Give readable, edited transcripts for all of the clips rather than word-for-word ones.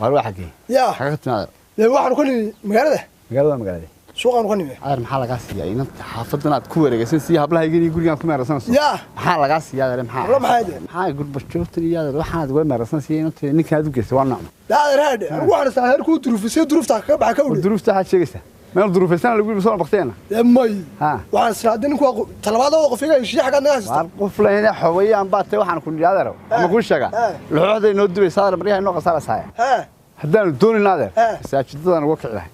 والله حقي يا حقت ما لا واحد كل مقالده مقالة سوق أنا كوني هذا محل قاسي إن أنت حافظنا تكور جالسين سيها بلا يجيني يقول لي أنا كم رسنا يا محل قاسي هذا محل والله محاجة يقول بشوفت لي هذا واحد يقول ما رسنا سيها أنت إنك هذا بقيت وانا لا هذا واحد سهر كود ظروف يصير ظروف تاعك بعك أول الظروف تاعها شيء ما الظروف السنة اللي يقول بصور بختينا أمي ها واحد سرادين كوا طلبات وقف فيها يشيح حاجة الناس قفل هنا حوية عم بات وحنا كل هذا رو ما كل شيء الواحد ينود بيصير مريها إنه قصار ساعة ها هذا دون النادر ساعتها أنا وقع له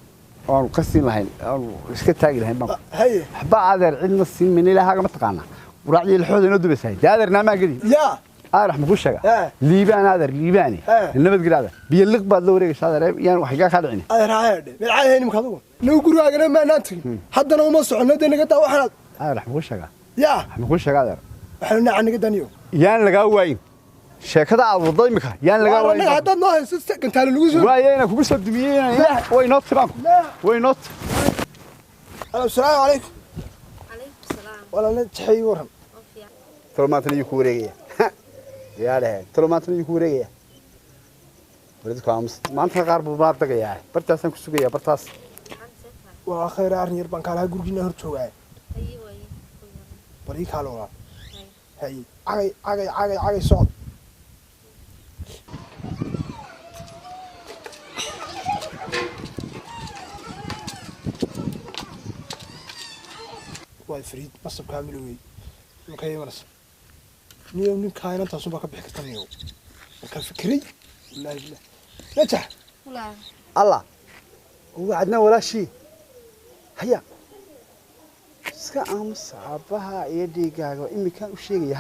أو قصين لهين أو إسكت تاجي لهين بام هي حبا عذر عندنا السين من إلى حاجة ما تقانا وراعي الحوض ينود بيساعد هذا نعم قدي يا راح مقول شيء ليبان هذا ليباني إنما تقول هذا بيلق بعد لو ريش هذا يعني وحاجة خالعينه هذا بالعاده هني مخدوم لو قروا أنا ما ننتهي حتى لو ما صعنا ده نقطع واحد راح مقول شيء يا مقول شيء هذا إحنا نعني قد نيو يعني لقى وين شكله على ضيمك يعني لقى وين هذا ناه كنت على الوزن وين كوب سبدميين وين نط تبانك وين نط السلام عليكم عليكم السلام ولا نتحي ورهم ترى ما تني كورية يا له ترى ما تني كورية بدك أمس ما أنت قارب ببارتك يا برتاس أنك سوقية برتاس وآخر أرني يربان كلها جورجينا هرتشوعي أيوة بريك هالولا هاي عاي صوت واي فريد مصب كامل وي مكاي ونس نيوم كاين انت صوبك بحكتنيو كان فكري لا لا نجح ولا الله وعدنا ولا شيء هيا iska aamus aabaha iyo dhiigaaga imika u sheegay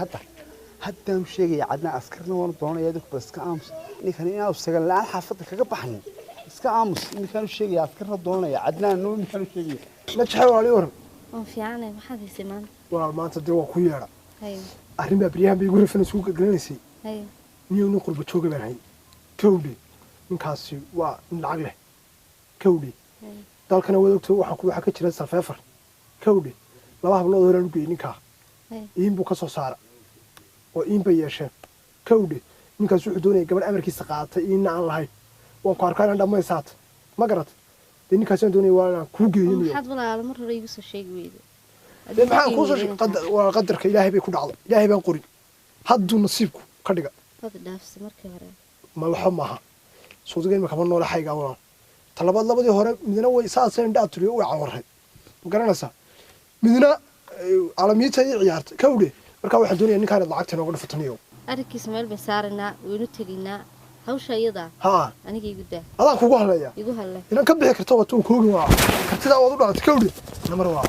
hadda u sheegay cadna askarna waan doonaya dadku bas iska aamus ninkan inaa sagal la xaafada kaga baxnin iska aamus imika u sheegay askarna doonaya cadna noo imika u sheegay la jaxay wali waran oo fiican maxaad haysimaan waa maanta dee waa ku yeera hay arrin baa bariyahan bay ugu rafan suuqa galanaysay hay niyo nin qurba jooga baan hay kawdhi ninkaasi waa lacag leh kawdhi dalkana wadogto waxa ka jira safeefar kawdhi laba hablood hore lagu geeyay ninka in buu ka soo saara oo in bay yeesheen kawdhi ninkaas wuxuu doonayay gabadh amarkiisa qaatay in aan lahayn waan ku arkaa inaan dhamaysaat ma garat ninkaas aan doonayay waa ku geeyay maxaad walaal mar hore igu soo sheegi weyday maxaan ku soo waa qadarka ilaahay bay ku dhacday ilaahay baan qorin hadduu nasiibku ka dhiga wad dhaafsi markii hore ma waxa maaha suudiga ma kama nool xayga walaal labadii hore midna way saaseen dhaaturiyo way cawaray ma garanaysaa midna alamiita ay ciyaartay kawdhe marka waxaan doonayaa ninkaan lacagta nooga dhifataniyo arkiis meel bay saarnaa waynu taginaa hawsha iyada ha aniga igu daa adaan kugu hadlaya igu hadlay inaan ka bixi karto wato koogi waa kartida wad u dhaatay kawdhe namar waa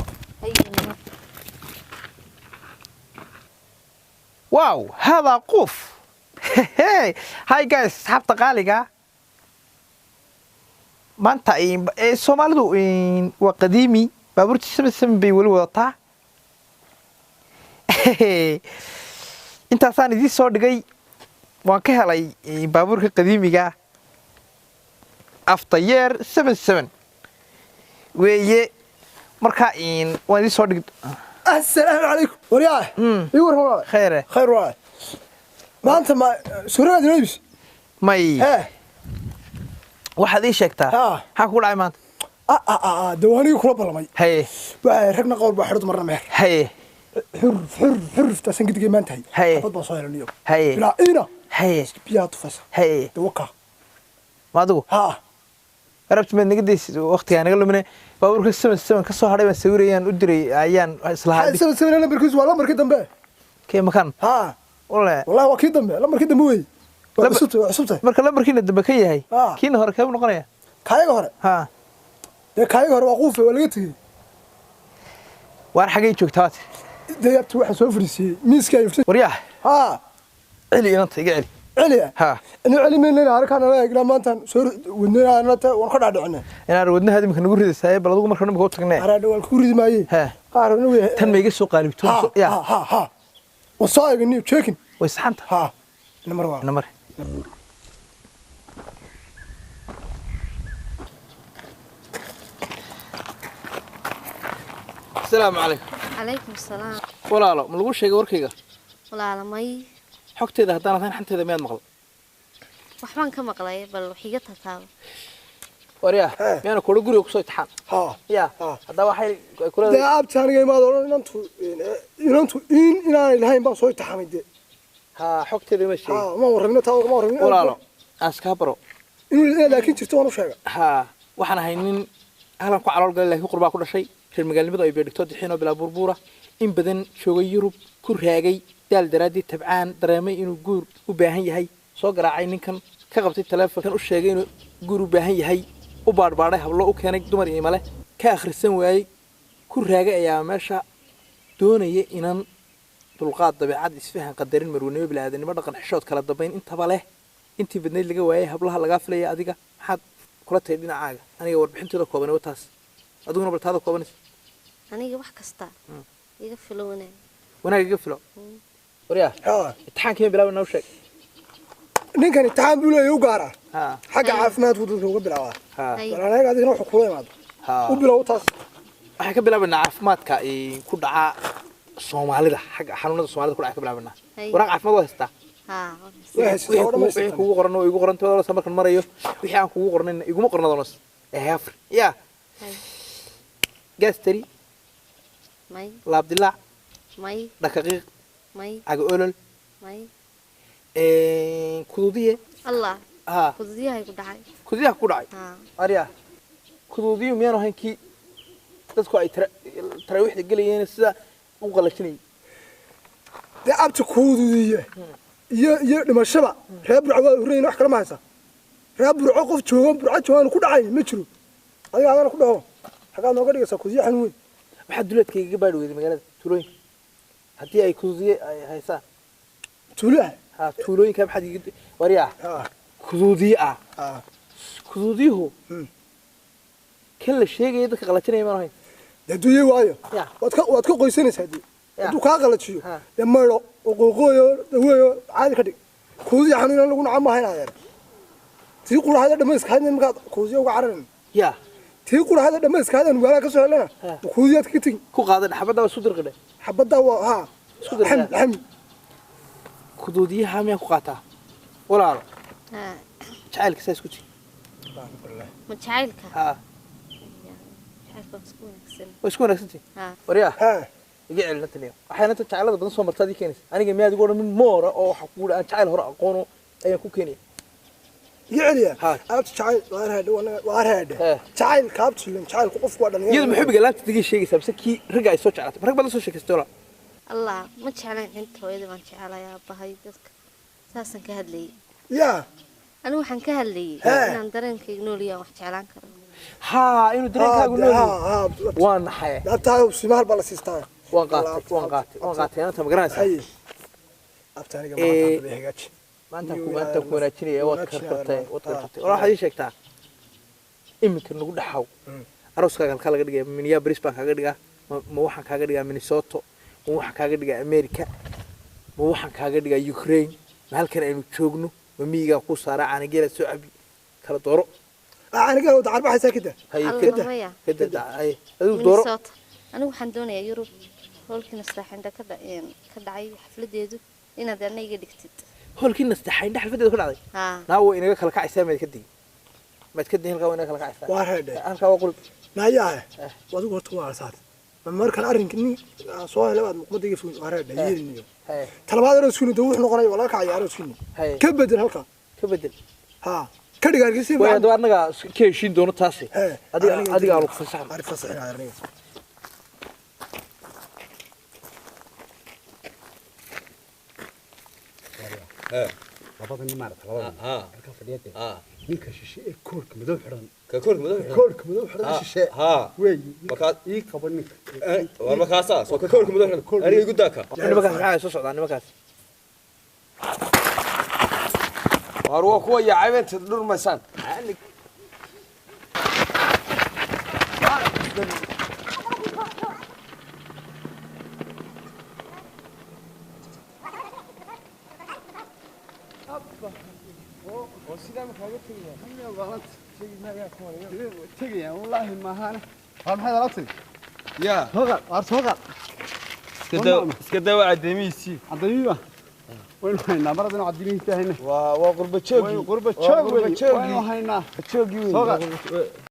واو هذا قوف هاي جايز حبت قالقة ما أنت الصومالدو وقديمي بابورتي سم بيقولوا وطا أنت ثاني دي صور دقي وكهلاي بابورك قديمي جا أفتير 7 ويا مركائين وادي صور دقي السلام عليكم ورياه يور هو خير واي ما أنت ما سورة دنيبس ماي واحد إيش ها هاكل عيمان دواني كل بالله هاي ركنا قول بحرد مرة مهر هاي حر تاسن قد ما انتهي هاي فضل صاير اليوم هاي لا إينا هاي بيات فس هاي دوكا ما دو ها ربط من نقديس وقتي أنا قال له من بقول كل سمن كسر هذا بس سوريان أدري أيان إصلاح سمن أنا بركز ولا مركز دم كي مكان ها والله وكيد دم لا مركز دم وين سبته مركز لا مركز دم كي هاي كين هور كم نقنية كايغ هور ها ده كايغ هور وقوفه ولا قتي وأنا حاجة شوكتات ده يبت واحد سوفرسي ميس كيف وريح ها علي أنت علي علي ها أنا علي من اللي أركان أنا إقرأ ما أنت سور ودنا أنا ونخد عنا أنا ودنا هذه ممكن نقول هذا سايب بلادو مركز نبغى تقنع أنا دول كوري ما يي ها قارن ويا تن ميجي سوق قارب ها ها وصايق النيو تشيكن ويسحنت ها نمر واحد نمر السلام عليكم عليكم السلام ولا لا ملقوش شيء وركيجا ولا ماي حكتي إذا هدانا ثاني حنتي إذا مياد مغل waxbaan ka maqlay bal waxiga tataabo waryaa meena kula guriga ku soo taxan ها ya hadda waxay kula dee aabta aniga imaad odhan inantu inaan ilahayn baan soo taxamay dee ha xogteeda ma sheeg ma warrabino taa ma warrabino walaalo aska baro inuu laakiin jirto waan u sheega ha waxaan haynin ahlan ku calool galay laakiin qurbaa ku dhashay reer magaalnimada ay beedhigto dixino bilaa burbuura in badan joogay Yurub ku raagay daal daraadii tabcaan dareemay inuu guur u baahan yahay soo garaacay ninkan ka qabtay telefoonkan u sheegay inuu guur u baahan yahay u baarbaaday hablo u keenay dumar iyo male ka akhrisan waayay ku raagay ayaa meesha doonaya inaan dulqaad dabeecad isfahan qadarin marwanimo bilaadanimo dhaqan xishood kala dambeyn intaba leh intii badneed laga waayay hablaha laga filay adiga maxaad kula tahay dhinacaaga aniga warbixinteeda kooban oo taas adiguna baltaada kooban aniga wax kasta iga filo wanaag iga filo wariya imtixaankii bilaabay noo sheeg ninkan imtixaan buu leeyahay u gaara ha xagga caafimaadku dadka uga bilaabaa ha walaalahay adigna wuxuu kula imaado ha u bilow taas waxay ka bilaabanaa caafimaadka ku dhaca Soomaalida xagga xanuunada Soomaalida ku dhaca ka bilaabanaa waraaq caafimaad waa haystaa wixii kugu qoran oo igu qoran todoba sano markan marayo wixii aan kugu qornayn iguma qornadoonas afri ya gastri may laabdilaac may dhaqaqiiq may aga olol may kududiye allah ha kududiyaha ku dhacay ha ariya kududiyo miyaan ahayn kii dadku ay taraawixda galayeen sida u qalajinay dee abta kuududiye iyo dhimashada reer burco waa horreyn wax kala ma haysa reer burco qof joogan burco joogan ku dhacay ma jiro adiga adana ku dhaho xagaa nooga dhigaysaa kudiye xanuun weyn waxaa duleedkayga iga baadhi weyday magaalada tuulooyinka haddii ay kududiye ay haysaan tuulaha ha tuulooyinka maxaad iga wariyaa kududiye kududiyuhu kan la sheegaya dadka qalajinaya maan ahayn dee duye waayo waad ka qoysanaysaa dee hadduu kaa qalajiyo dee maydho oqooqooyo daweeyo caadi ka dhig kuudiya xanuun lagu naca maaha inaad yeer tii qurahada dhamayskahaydna markaad kuudiya uga cararin ya tii qurahada dhamayskahaydaan waalaha ka soo helana kuudiyaad kaga tegin ku qaadan xabadda waa isku dirqidhe xabadda waa haa isku dirqidhe laxmi kududiyaha miyaa ku qaataa walaalo jacaylka saa isku ji ma jacaylka ha isku wanaagsantii wariyaa iga celina taniyo waxayna ta jacaylada badan soo martaad ii keenaysa aniga miyaad igu odhan mid moora oo waxa kugu aan jacayl hore aqoono ayaan ku keenaya iga celiya aabta jacayl waa raadhe jacayl kaabtulen jacaylku qofku waa dhalinyaro iyadu muxuu laabta digay sheegaysaa bise kii ragga ay soo jeclaatay rag badan soo sheekaystay walaa allah ma jeclaan inta hooyada baan jecelayaa bahay dadka saasan ka hadlayay ya anigu waxaan ka hadlayay inaan dareenkayga nooliyaan wax jeclaan karo ha inuu dareenkaagu nooliyay waa naxay abtaa simaal baa la siistaa waan qaatay anta ma garanaysaa abtaaniga maanta bay hagaaji maanta ku wanaajinaya waad karkartay waxaad ii sheegtaa iminka nagu dhaxaw arooskaaga halkaa laga dhigaya Minneapolis baan kaaga dhigaa ma waxaan kaaga dhigaa Minnesota ma waxaan kaaga dhigaa America ma waxaan kaaga dhigaa Ukraine ma halkan aynu joogno ma miyiga ku saara caanigeela soo cabi kala dooro caanigeela wada carbaxaysaa kida kida ay aduu dooro anigu waxaan doonayaa Yurub holkina saxinda ka dhacay xafladeedu inaad aniga dhigtid holkina saxinda xafladeedu ka dhacday naawo inaga kala kacaysaa meed ka digi ما تكدي هلقا وين هلقا عسى وارهد هلقا وقول ناياه وادو قلت وارسات markan arrinkan soo helay waad muqmadii fuun waraad yeelinayo talabaad rasuul duu wuxuu noqonay walaalka ciyaaro siin ka bedel halka ka bedel ha ka dhigaarkiisii waa dad anaga ka heshiin doono taasi adiga aan ku fasaxay arif fasaxay arrin labada nin maarta labada halka fadhiyada ninka shishe ee koorka madow xiran koorka madow xiran shishe way marka ii qaban ninka waa markaasa soo ka koorka madow xiran aniga igu daaka nimankaas maxay soo socdaan nimankaas warwa kuwa yaacayta dhurmaysan تجي والله ما هنا هم هذا لطيف يا هذا أرسوغا اسكدوا عدميسي عدمية waynu haynaa maradana cabdiliin taahayna waa qurba joogii qurba joog weyn waynu haynaa joogii weyn